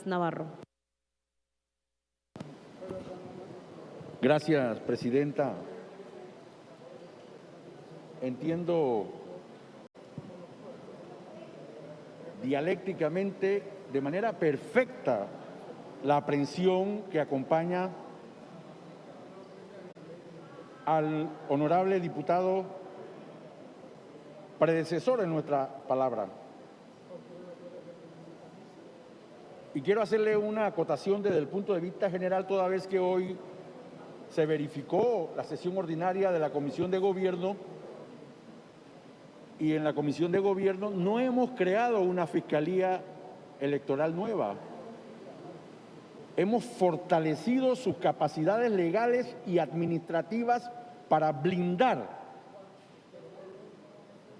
Navarro. Gracias, presidenta. Entiendo dialécticamente de manera perfecta la aprehensión que acompaña al honorable diputado predecesor en nuestra palabra. Y quiero hacerle una acotación desde el punto de vista general, toda vez que hoy se verificó la sesión ordinaria de la Comisión de Gobierno, y en la Comisión de Gobierno no hemos creado una Fiscalía Electoral nueva. Hemos fortalecido sus capacidades legales y administrativas para blindar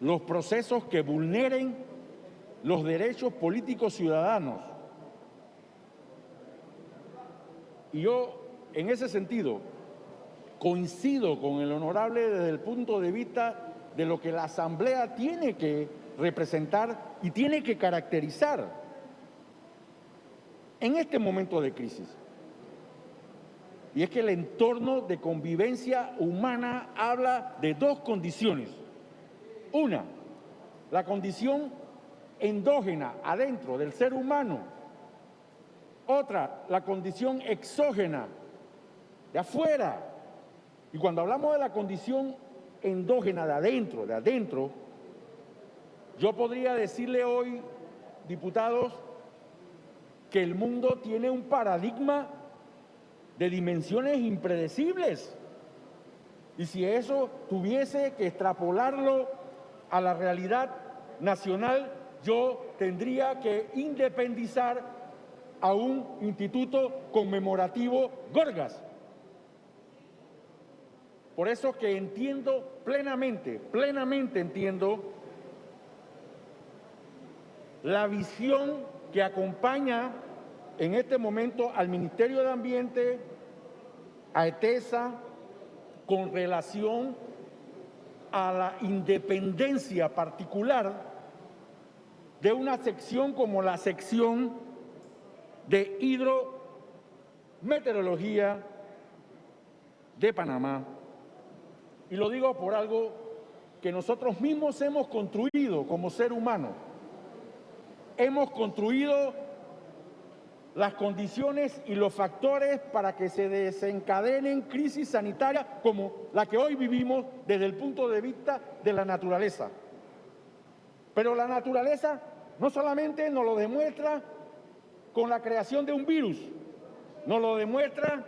los procesos que vulneren los derechos políticos ciudadanos. Y yo, en ese sentido, coincido con el honorable desde el punto de vista de lo que la Asamblea tiene que representar y tiene que caracterizar en este momento de crisis. Y es que el entorno de convivencia humana habla de dos condiciones. Una, la condición endógena, adentro del ser humano. Otra, la condición exógena, de afuera. Y cuando hablamos de la condición endógena, de adentro, yo podría decirle hoy, diputados, que el mundo tiene un paradigma de dimensiones impredecibles. Y si eso tuviese que extrapolarlo a la realidad nacional, yo tendría que independizar a un instituto conmemorativo Gorgas. Por eso que entiendo plenamente entiendo la visión que acompaña en este momento al Ministerio de Ambiente, a ETESA, con relación a la independencia particular de una sección como la sección de hidrometeorología de Panamá. Y lo digo por algo que nosotros mismos hemos construido como ser humano. Hemos construido las condiciones y los factores para que se desencadenen crisis sanitarias como la que hoy vivimos desde el punto de vista de la naturaleza. Pero la naturaleza no solamente nos lo demuestra con la creación de un virus, nos lo demuestra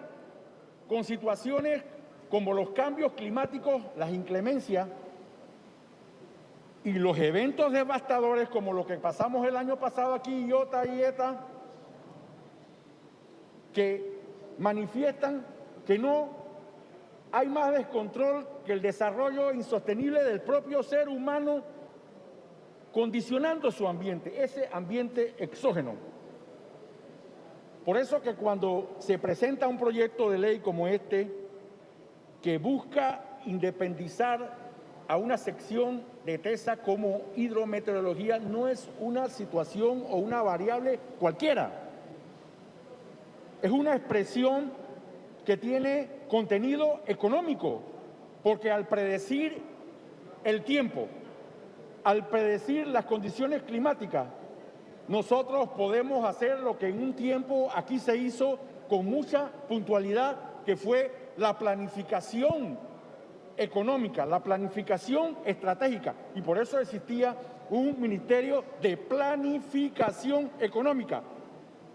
con situaciones como los cambios climáticos, las inclemencias y los eventos devastadores como los que pasamos el año pasado aquí, Iota y ETA, que manifiestan que no hay más descontrol que el desarrollo insostenible del propio ser humano, condicionando su ambiente, ese ambiente exógeno. Por eso que cuando se presenta un proyecto de ley como este, que busca independizar a una sección de ETESA como hidrometeorología, no es una situación o una variable cualquiera. Es una expresión que tiene contenido económico, porque al predecir el tiempo, al predecir las condiciones climáticas, nosotros podemos hacer lo que en un tiempo aquí se hizo con mucha puntualidad, que fue la planificación económica, la planificación estratégica. Y por eso existía un Ministerio de Planificación Económica.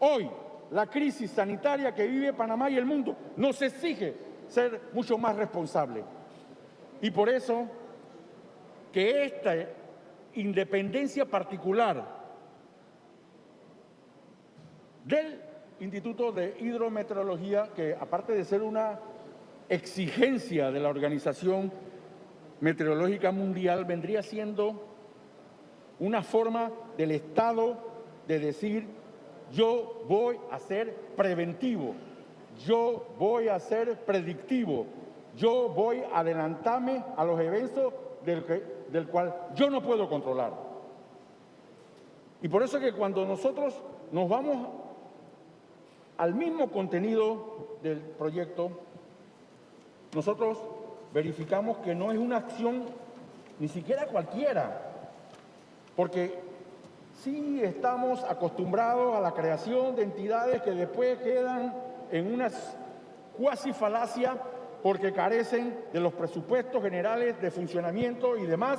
Hoy, la crisis sanitaria que vive Panamá y el mundo nos exige ser mucho más responsables. Y por eso que esta independencia particular del Instituto de Hidrometeorología, que aparte de ser una exigencia de la Organización Meteorológica Mundial, vendría siendo una forma del Estado de decir: yo voy a ser preventivo, yo voy a ser predictivo, yo voy a adelantarme a los eventos del cual yo no puedo controlar. Y por eso que cuando nosotros nos vamos al mismo contenido del proyecto, nosotros verificamos que no es una acción ni siquiera cualquiera, porque sí estamos acostumbrados a la creación de entidades que después quedan en una cuasi falacia porque carecen de los presupuestos generales de funcionamiento y demás,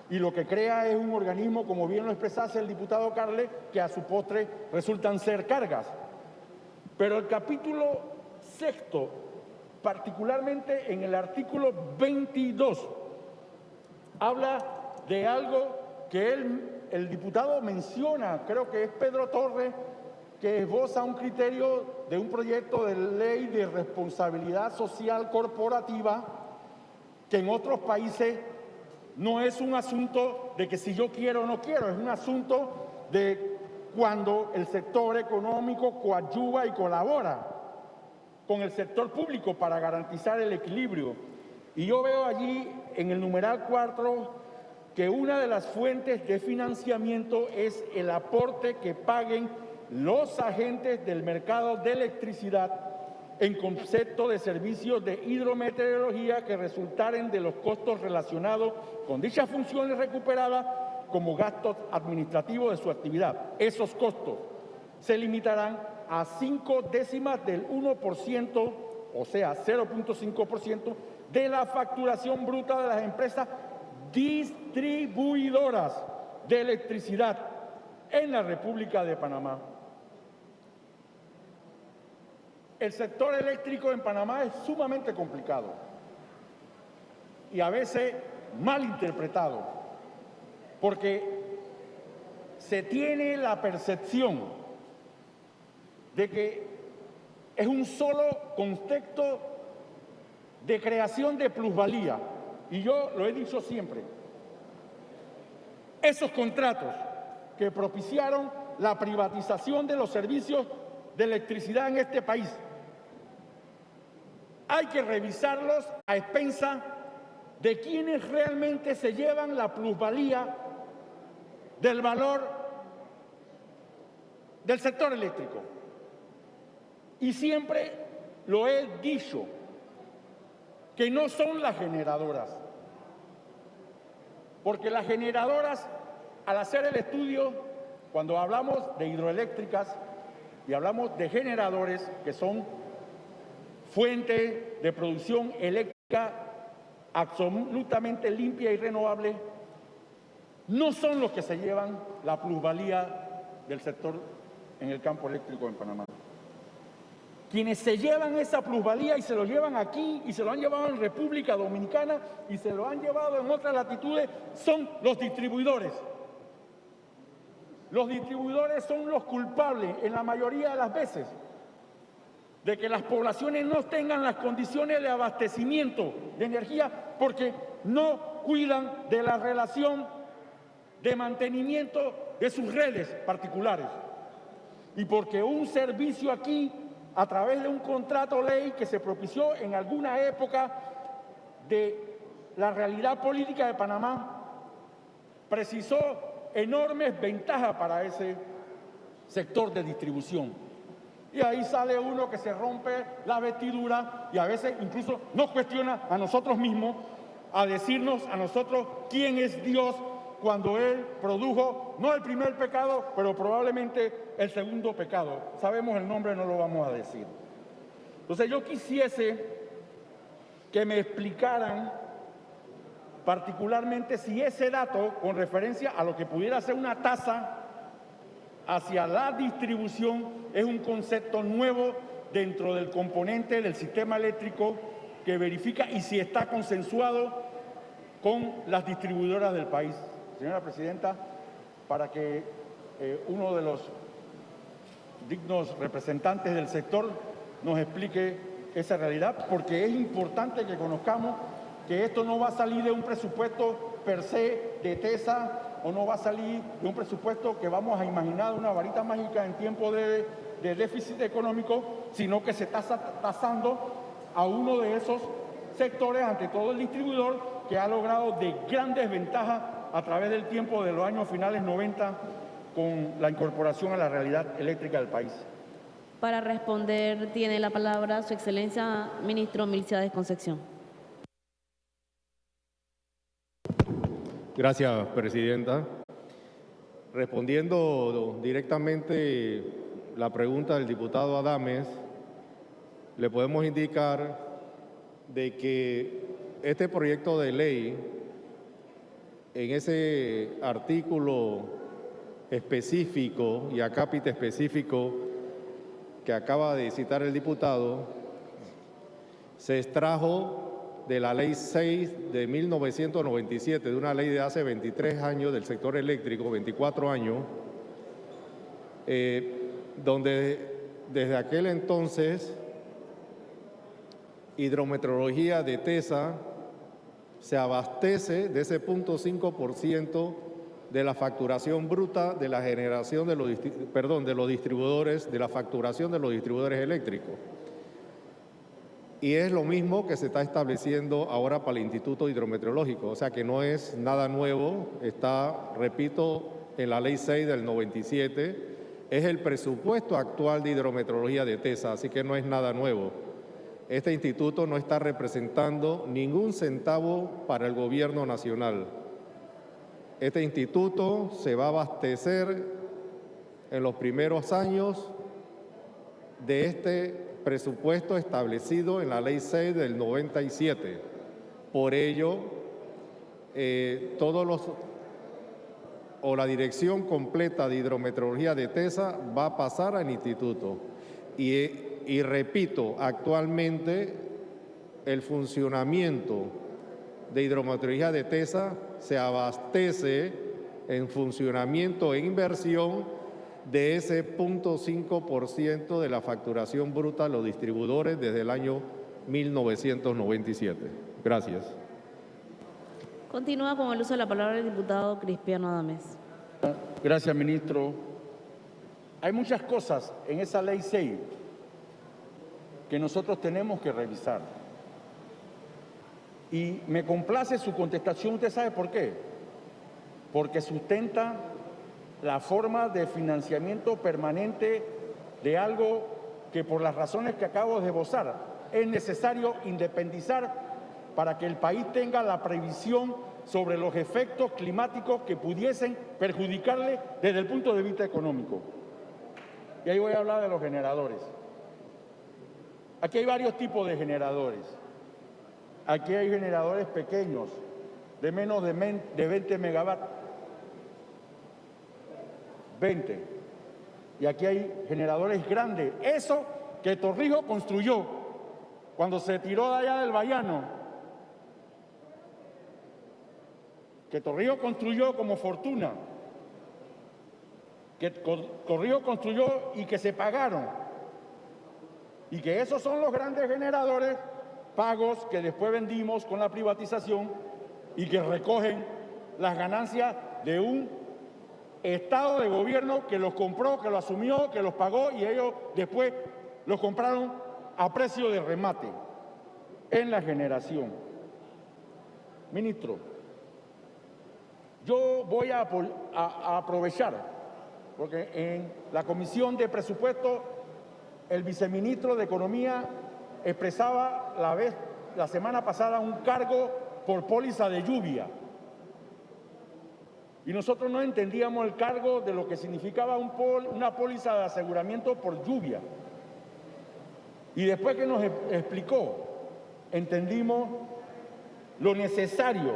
y lo que crea es un organismo, como bien lo expresase el diputado Carles, que a su postre resultan ser cargas. Pero el capítulo sexto, particularmente en el artículo 22, habla de algo que el diputado menciona, creo que es Pedro Torres, que esboza un criterio de un proyecto de ley de responsabilidad social corporativa que en otros países no es un asunto de que si yo quiero o no quiero, es un asunto de cuando el sector económico coadyuva y colabora con el sector público para garantizar el equilibrio. Y yo veo allí en el numeral 4 que una de las fuentes de financiamiento es el aporte que paguen los agentes del mercado de electricidad en concepto de servicios de hidrometeorología que resultaren de los costos relacionados con dichas funciones recuperadas como gastos administrativos de su actividad. Esos costos se limitarán a 0,5 del 1%, o sea, 0,5% de la facturación bruta de las empresas distribuidoras de electricidad en la República de Panamá. El sector eléctrico en Panamá es sumamente complicado y a veces mal interpretado, porque se tiene la percepción de que es un solo contexto de creación de plusvalía. Y yo lo he dicho siempre, esos contratos que propiciaron la privatización de los servicios de electricidad en este país, hay que revisarlos a expensas de quienes realmente se llevan la plusvalía del valor del sector eléctrico. Y siempre lo he dicho, que no son las generadoras, porque las generadoras, al hacer el estudio, cuando hablamos de hidroeléctricas y hablamos de generadores que son fuente de producción eléctrica absolutamente limpia y renovable, no son los que se llevan la plusvalía del sector en el campo eléctrico en Panamá. Quienes se llevan esa plusvalía y se lo llevan aquí y se lo han llevado en República Dominicana y se lo han llevado en otras latitudes son los distribuidores. Los distribuidores son los culpables en la mayoría de las veces de que las poblaciones no tengan las condiciones de abastecimiento de energía porque no cuidan de la relación de mantenimiento de sus redes particulares. Y porque un servicio aquí, a través de un contrato ley que se propició en alguna época de la realidad política de Panamá, precisó enormes ventajas para ese sector de distribución. Y ahí sale uno que se rompe la vestidura y a veces incluso nos cuestiona a nosotros mismos, a decirnos a nosotros quién es Dios cuando Él produjo, no el primer pecado, pero probablemente el segundo pecado. Sabemos el nombre, no lo vamos a decir. Entonces yo quisiese que me explicaran particularmente si ese dato, con referencia a lo que pudiera ser una tasa hacia la distribución, es un concepto nuevo dentro del componente del sistema eléctrico que verifica y si está consensuado con las distribuidoras del país. Señora Presidenta, para que uno de los dignos representantes del sector nos explique esa realidad, porque es importante que conozcamos que esto no va a salir de un presupuesto per se de TESA o no va a salir de un presupuesto que vamos a imaginar una varita mágica en tiempo de déficit económico, sino que se está tasando a uno de esos sectores, ante todo el distribuidor, que ha logrado de grandes ventajas a través del tiempo de los años finales 90 con la incorporación a la realidad eléctrica del país. Para responder tiene la palabra Su Excelencia Ministro Milciades Concepción. Gracias, Presidenta. Respondiendo directamente la pregunta del diputado Adames, le podemos indicar de que este proyecto de ley, en ese artículo específico y acápite específico que acaba de citar el diputado, se extrajo de la Ley 6 de 1997, de una ley de hace 23 años del sector eléctrico, 24 años, donde desde aquel entonces Hidrometeorología de TESA se abastece de ese 0.5% de la facturación bruta de la generación de los distribuidores, de la facturación de los distribuidores eléctricos. Y es lo mismo que se está estableciendo ahora para el Instituto Hidrometeorológico, o sea que no es nada nuevo, está, repito, en la Ley 6 del 97, es el presupuesto actual de Hidrometeorología de TESA, así que no es nada nuevo. Este instituto no está representando ningún centavo para el gobierno nacional. Este instituto se va a abastecer en los primeros años de este presupuesto establecido en la Ley 6 del 97. Por ello, la dirección completa de Hidrometeorología de TESA va a pasar al instituto. Y repito, actualmente el funcionamiento de Hidrometeorología de TESA se abastece en funcionamiento e inversión de ese 0.5% de la facturación bruta a los distribuidores desde el año 1997. Gracias. Continúa con el uso de la palabra el diputado Cristiano Adames. Gracias, ministro. Hay muchas cosas en esa Ley 6 que nosotros tenemos que revisar. Y me complace su contestación. ¿Usted sabe por qué? Porque sustenta la forma de financiamiento permanente de algo que, por las razones que acabo de esbozar, es necesario independizar para que el país tenga la previsión sobre los efectos climáticos que pudiesen perjudicarle desde el punto de vista económico. Y ahí voy a hablar de los generadores. Aquí hay varios tipos de generadores. Aquí hay generadores pequeños, de menos de 20 megavatios. 20. Y aquí hay generadores grandes. Eso que Torrijos construyó cuando se tiró de allá del Bahiano. Que Torrijos construyó como fortuna. Que Torrijos construyó y que se pagaron. Y que esos son los grandes generadores pagos que después vendimos con la privatización y que recogen las ganancias de un Estado de gobierno que los compró, que los asumió, que los pagó y ellos después los compraron a precio de remate en la generación. Ministro, yo voy a aprovechar, porque en la Comisión de Presupuesto el viceministro de Economía expresaba la semana pasada un cargo por póliza de lluvia. Y nosotros no entendíamos el cargo de lo que significaba una póliza de aseguramiento por lluvia. Y después que nos explicó, entendimos lo necesario,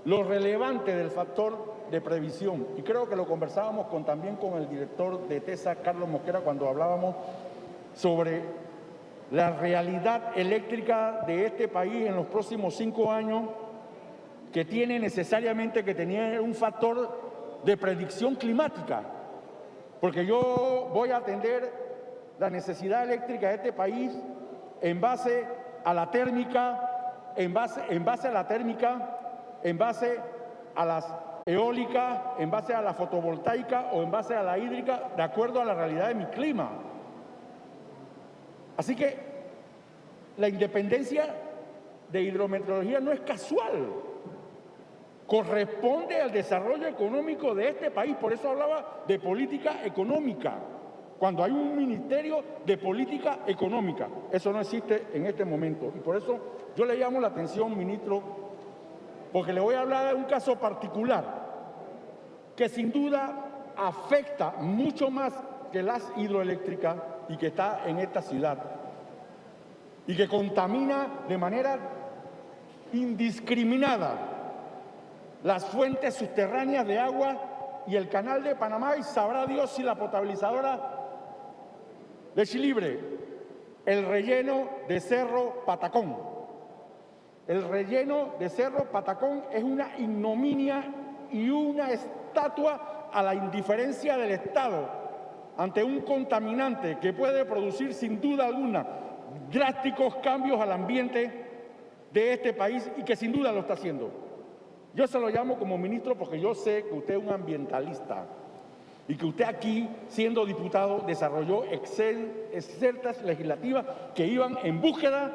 lo relevante del factor de previsión. Y creo que lo conversábamos también con el director de TESA, Carlos Mosquera, cuando hablábamos sobre la realidad eléctrica de este país en los próximos 5 años, que tiene necesariamente que tener un factor de predicción climática, porque yo voy a atender la necesidad eléctrica de este país en base a la térmica, en base a las eólicas, en base a la fotovoltaica o en base a la hídrica, de acuerdo a la realidad de mi clima. Así que la independencia de hidrometeorología no es casual, corresponde al desarrollo económico de este país. Por eso hablaba de política económica. cuando hay un Ministerio de Política Económica. Eso no existe en este momento. Y por eso yo le llamo la atención, ministro, porque le voy a hablar de un caso particular que sin duda afecta mucho más que las hidroeléctricas y que está en esta ciudad y que contamina de manera indiscriminada las fuentes subterráneas de agua y el canal de Panamá, y sabrá Dios si la potabilizadora de Chilibre, el relleno de Cerro Patacón. El relleno de Cerro Patacón es una ignominia y una estatua a la indiferencia del Estado ante un contaminante que puede producir sin duda alguna drásticos cambios al ambiente de este país y que sin duda lo está haciendo. Yo se lo llamo como ministro porque yo sé que usted es un ambientalista y que usted aquí, siendo diputado, desarrolló excertas legislativas que iban en búsqueda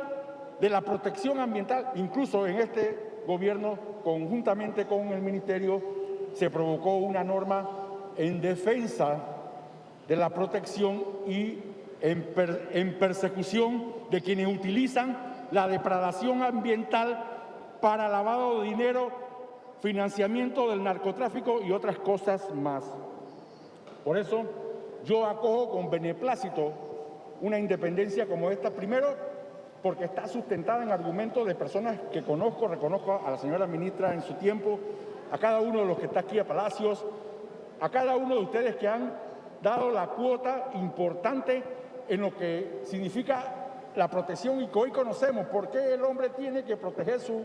de la protección ambiental. Incluso en este gobierno, conjuntamente con el ministerio, se provocó una norma en defensa de la protección y en persecución de quienes utilizan la depredación ambiental para lavado de dinero, financiamiento del narcotráfico y otras cosas más. Por eso yo acojo con beneplácito una independencia como esta, primero porque está sustentada en argumentos de personas que reconozco a la señora ministra en su tiempo, a cada uno de los que está aquí a Palacios, a cada uno de ustedes que han dado la cuota importante en lo que significa la protección y que hoy conocemos por qué el hombre tiene que proteger su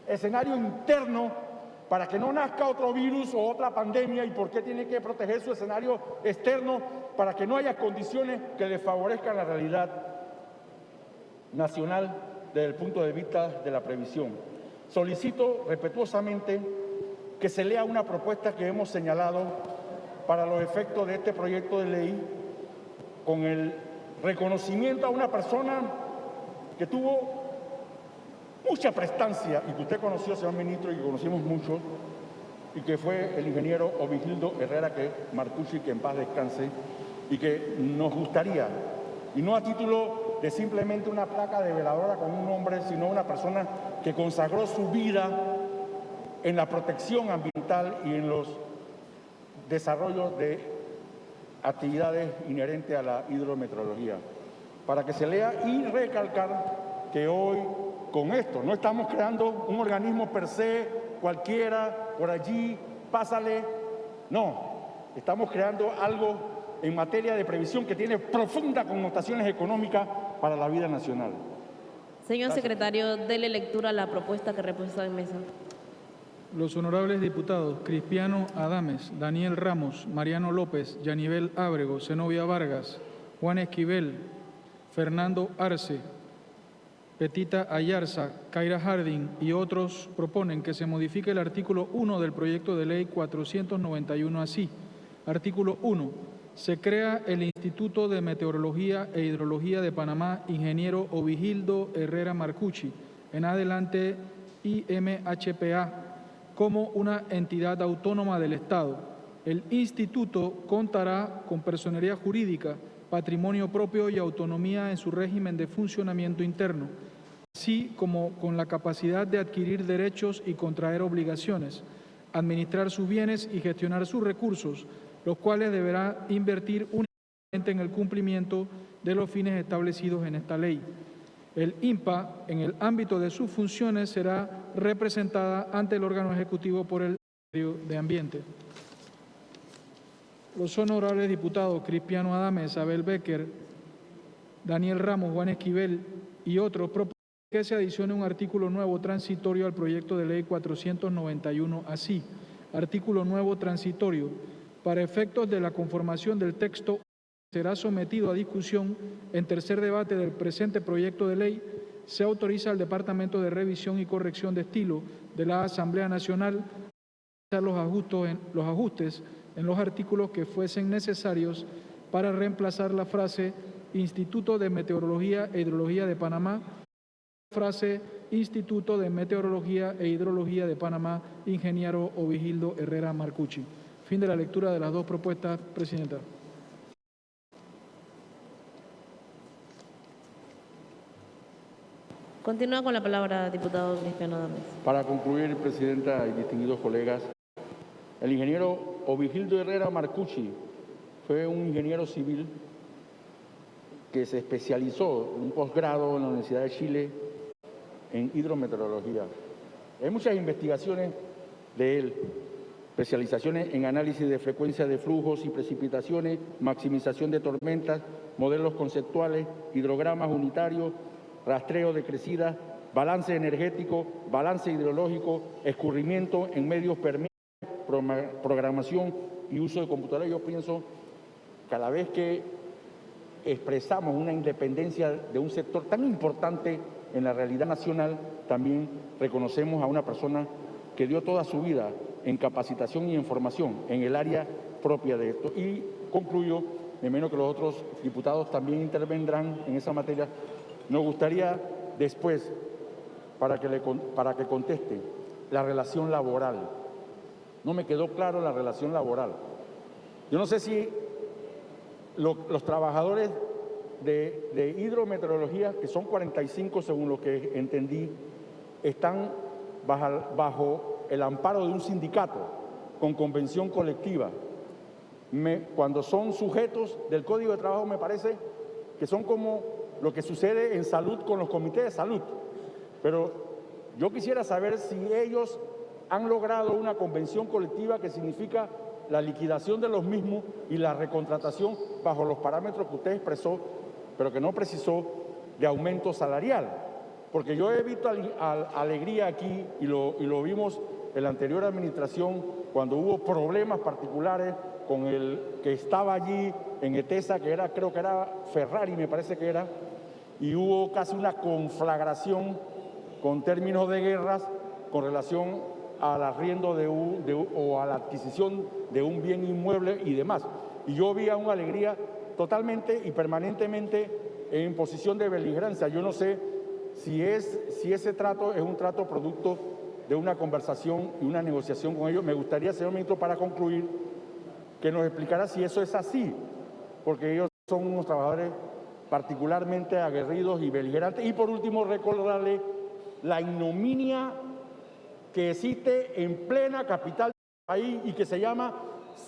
escenario interno para que no nazca otro virus o otra pandemia y por qué tiene que proteger su escenario externo para que no haya condiciones que desfavorezcan la realidad nacional desde el punto de vista de la previsión. Solicito respetuosamente que se lea una propuesta que hemos señalado para los efectos de este proyecto de ley con el reconocimiento a una persona que tuvo mucha prestancia y que usted conoció, señor ministro, y que conocimos mucho, y que fue el ingeniero Ovigildo Herrera Marcucci, que en paz descanse, y que nos gustaría, y no a título de simplemente una placa de veladora con un nombre, sino una persona que consagró su vida en la protección ambiental y en los desarrollos de actividades inherentes a la hidrometeorología. Para que se lea y recalcar que hoy con esto no estamos creando un organismo per se, cualquiera, por allí, pásale. No, estamos creando algo en materia de previsión que tiene profundas connotaciones económicas para la vida nacional. Señor Gracias. secretario, dele lectura a la propuesta que repuso en mesa. Los honorables diputados Cristiano Adames, Daniel Ramos, Mariano López, Yanivel Ábrego, Zenobia Vargas, Juan Esquivel, Fernando Arce, Petita Ayarza, Kaira Harding y otros proponen que se modifique el artículo 1 del proyecto de ley 491 así. Artículo 1. Se crea el Instituto de Meteorología e Hidrología de Panamá, ingeniero Ovigildo Herrera Marcucci, en adelante IMHPA, como una entidad autónoma del Estado. El instituto contará con personería jurídica, patrimonio propio y autonomía en su régimen de funcionamiento interno, así como con la capacidad de adquirir derechos y contraer obligaciones, administrar sus bienes y gestionar sus recursos, los cuales deberá invertir únicamente en el cumplimiento de los fines establecidos en esta ley. El INPA, en el ámbito de sus funciones, será representada ante el órgano ejecutivo por el Ministerio de Ambiente. Los honorables diputados Cristiano Adames, Abel Becker, Daniel Ramos, Juan Esquivel y otros proponen que se adicione un artículo nuevo transitorio al proyecto de ley 491 así. Artículo nuevo transitorio. Para efectos de la conformación del texto será sometido a discusión en tercer debate del presente proyecto de ley. Se autoriza al Departamento de Revisión y Corrección de Estilo de la Asamblea Nacional a realizar los ajustes en los artículos que fuesen necesarios para reemplazar la frase Instituto de Meteorología e Hidrología de Panamá, frase Instituto de Meteorología e Hidrología de Panamá, ingeniero Ovigildo Herrera Marcucci. Fin de la lectura de las dos propuestas, Presidenta. Continúa con la palabra, diputado Cristiano Adames. Para concluir, Presidenta y distinguidos colegas, el ingeniero Ovigildo Herrera Marcucci fue un ingeniero civil que se especializó en un posgrado en la Universidad de Chile en hidrometeorología. Hay muchas investigaciones de él, especializaciones en análisis de frecuencia de flujos y precipitaciones, maximización de tormentas, modelos conceptuales, hidrogramas unitarios, rastreo de crecidas, balance energético, balance hidrológico, escurrimiento en medios permeables, programación y uso de computadoras. Yo pienso, cada vez que expresamos una independencia de un sector tan importante en la realidad nacional, también reconocemos a una persona que dio toda su vida en capacitación y en formación en el área propia de esto. Y concluyo, de menos que los otros diputados también intervendrán en esa materia, nos gustaría después, para que conteste, la relación laboral. No me quedó claro la relación laboral. Yo no sé si los trabajadores de hidrometeorología, que son 45 según lo que entendí, están bajo el amparo de un sindicato con convención colectiva. Cuando son sujetos del Código de Trabajo, me parece que son como lo que sucede en salud con los comités de salud. Pero yo quisiera saber si ellos han logrado una convención colectiva que significa la liquidación de los mismos y la recontratación bajo los parámetros que usted expresó, pero que no precisó, de aumento salarial. Porque yo he visto alegría aquí, y lo vimos en la anterior administración, cuando hubo problemas particulares con el que estaba allí en ETESA, que era, creo que era Ferrari, me parece que era, y hubo casi una conflagración con términos de guerras con relación al arriendo o a la adquisición de un bien inmueble y demás. Y yo vi a una alegría totalmente y permanentemente en posición de beligerancia. Yo no sé si ese trato es un trato producto de una conversación y una negociación con ellos. Me gustaría, señor ministro, para concluir, que nos explicara si eso es así, porque ellos son unos trabajadores particularmente aguerridos y beligerantes. Y por último, recordarle la ignominia que existe en plena capital del país y que se llama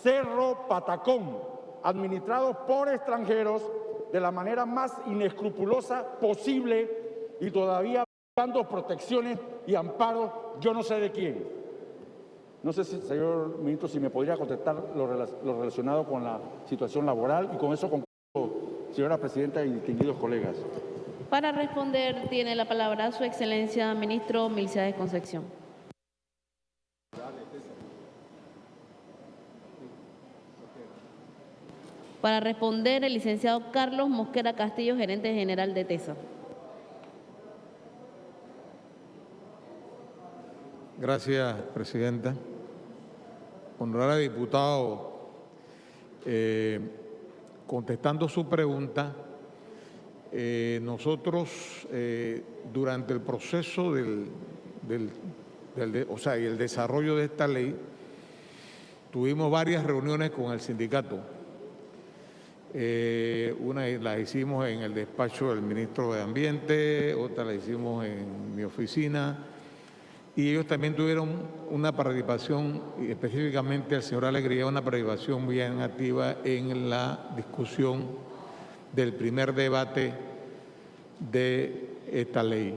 Cerro Patacón, administrado por extranjeros de la manera más inescrupulosa posible y todavía dando protecciones y amparos, yo no sé de quién. No sé, señor ministro, si me podría contestar lo relacionado con la situación laboral, y con eso concluyo, señora presidenta y distinguidos colegas. Para responder tiene la palabra su excelencia ministro Milciades Concepción. Para responder, el licenciado Carlos Mosquera Castillo, gerente general de TESA. Gracias, presidenta. Honorable diputado, contestando su pregunta, nosotros durante el proceso y el desarrollo de esta ley, tuvimos varias reuniones con el sindicato. Una la hicimos en el despacho del ministro de Ambiente, otra la hicimos en mi oficina, y ellos también tuvieron una participación, y específicamente el señor Alegría, una participación bien activa en la discusión del primer debate de esta ley.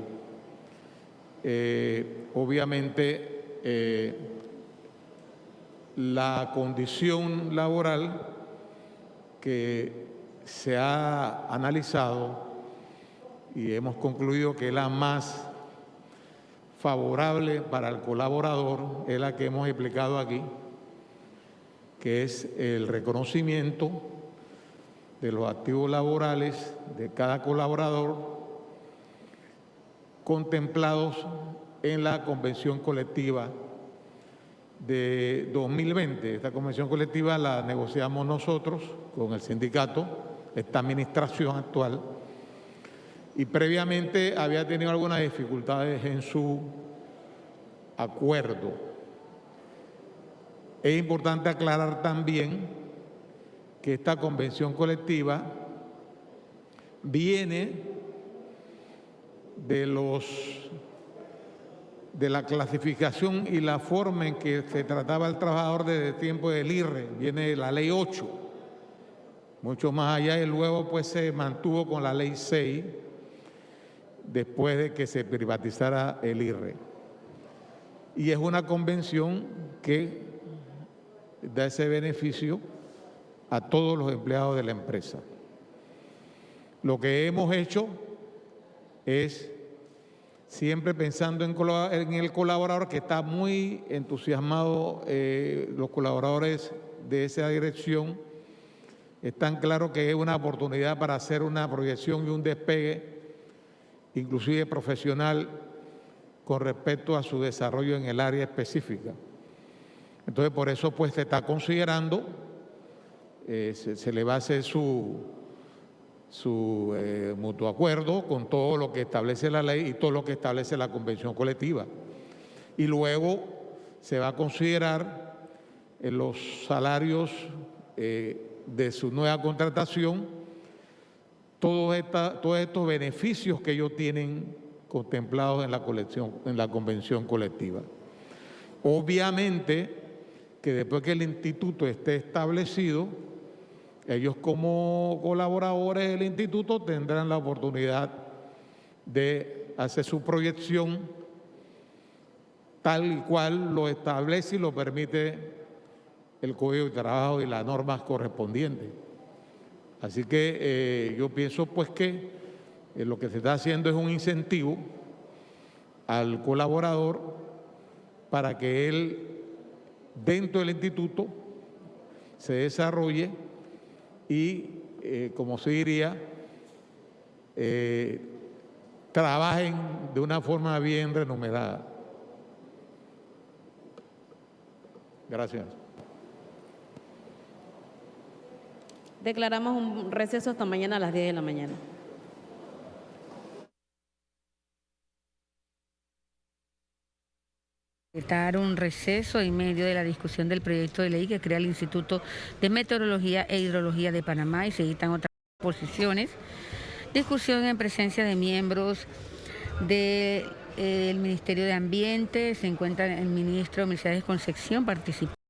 Obviamente, la condición laboral que se ha analizado y hemos concluido que es la más favorable para el colaborador es la que hemos explicado aquí, que es el reconocimiento de los activos laborales de cada colaborador contemplados en la convención colectiva de 2020. Esta convención colectiva la negociamos nosotros con el sindicato, esta administración actual, y previamente había tenido algunas dificultades en su acuerdo. Es importante aclarar también que esta convención colectiva viene de la clasificación y la forma en que se trataba al trabajador desde el tiempo del IRRE, viene la ley 8, mucho más allá, y luego pues se mantuvo con la ley 6 después de que se privatizara el IRRE. Y es una convención que da ese beneficio a todos los empleados de la empresa. Lo que hemos hecho es siempre pensando en el colaborador, que está muy entusiasmado, los colaboradores de esa dirección están claros que es una oportunidad para hacer una proyección y un despegue, inclusive profesional, con respecto a su desarrollo en el área específica. Entonces, por eso pues se está considerando, se le va a hacer su mutuo acuerdo con todo lo que establece la ley y todo lo que establece la convención colectiva. Y luego se va a considerar los salarios de su nueva contratación, todos estos beneficios que ellos tienen contemplados en la convención colectiva. Obviamente que después que el instituto esté establecido, ellos como colaboradores del instituto tendrán la oportunidad de hacer su proyección tal y cual lo establece y lo permite el Código de Trabajo y las normas correspondientes. Así que yo pienso pues que lo que se está haciendo es un incentivo al colaborador para que él, dentro del instituto, se desarrolle y, como se diría, trabajen de una forma bien remunerada. Gracias. Declaramos un receso hasta mañana a las 10 de la mañana. Decretar un receso en medio de la discusión del proyecto de ley que crea el Instituto de Meteorología e Hidrología de Panamá y se editan otras posiciones. Discusión en presencia de miembros del Ministerio de Ambiente. Se encuentra el ministro Milciades Concepción participando.